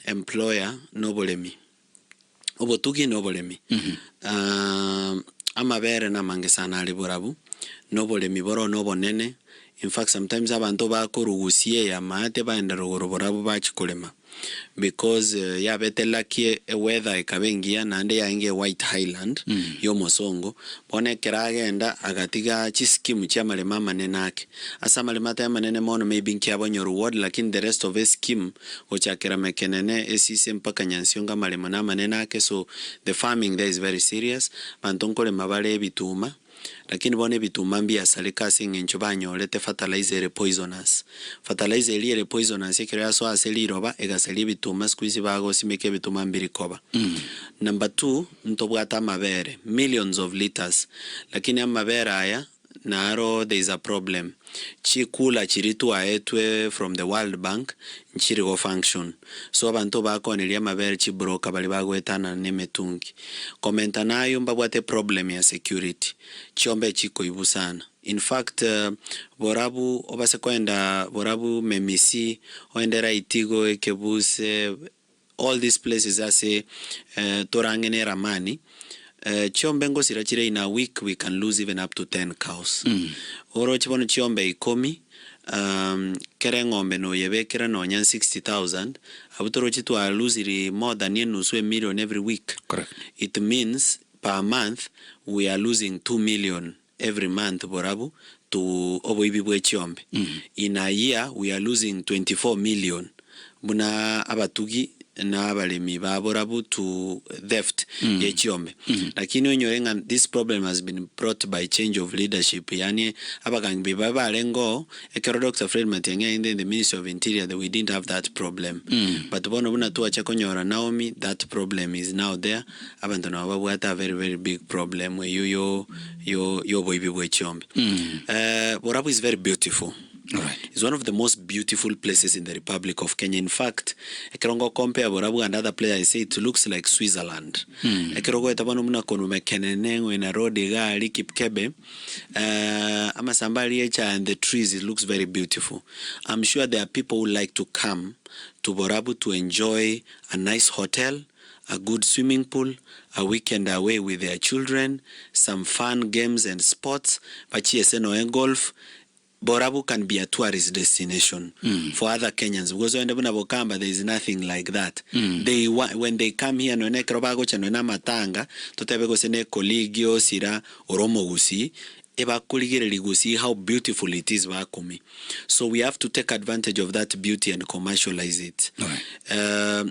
employer nobolemi obotugi nobolemi amabere namange sana ali borabu nobolemi boro nobonene. In fact sometimes abantu bakorugusie ya mate baenda ruguru borabu bachikulema because yabete lucky weather ikabengia nande yainge White Highland yo mosongo bone keragenda agatiga chiskimu cha malema manene ake asa malema ta manene mono maybe nkiabonyo reward lakini the rest of the scheme ochakera mekenene esise mpaka nyansionga malema na manene ake. So the farming there is very serious. Bantonkole mabale bituma lakini bone bituma mbia salika singencho banyolete fertilizer poisonous. Fertilizer ile poisonous ekera so aseli roba egaseli bituma squeeze bago simeke bituma mbiri koba. Number 2 ntobwata mabere millions of liters lakini amabere aya naro there is a problem. Chikula chiritu aetwe from the World Bank nchiri go function. So abantu bako nilia mabere chibroka bali bagwetana nemetungi. Komenta nayo mbabwate problem ya security. Chiombe chiko ibu sana. In fact borabu obase kwenda borabu memisi oendera itigo ekebuse all these places ase torangene ramani. Chiombe sirachire in a week we can lose even up to 10 cows. Oro chibono chiombe ikomi kere ngombe no yebekera no nyan 60,000 abutoro chitu are losing more than $1 million every week. Correct. It means per month we are losing 2 million every month borabu to oboibibwe chiombe. In a year we are losing 24 million buna abatugi na abalemi baborabu to theft ye chiombe. Lakini onyorenga this problem has been brought by change of leadership. Yani abagangi babalengo ekero Dr. Fred Matiang'i in the Ministry of Interior that we didn't have that problem. But bono buna tuwa chakonyora Naomi that problem is now there. Abantu na babwata very very big problem we yo boibi bwe chiombe. Borabu is very beautiful. Right. It's one of the most beautiful places in the Republic of Kenya. In fact, ekerongo compare Borabu and other places, I say it looks like Switzerland. Ekerongo etabano muna konu mekenenengo in a road gali Kipkebe. Ama sambali echa and the trees, it looks very beautiful. I'm sure there are people who like to come to Borabu to enjoy a nice hotel, a good swimming pool, a weekend away with their children, some fun games and sports, pachieseno and golf. Borabu can be a tourist destination for other Kenyans because when Bokamba there is nothing like that. When they come here no nekrobago chano na matanga totebego sene coligio sira oromo gusi eba kuligere ligusi how beautiful it is bakumi. So we have to take advantage of that beauty and commercialize it. Right.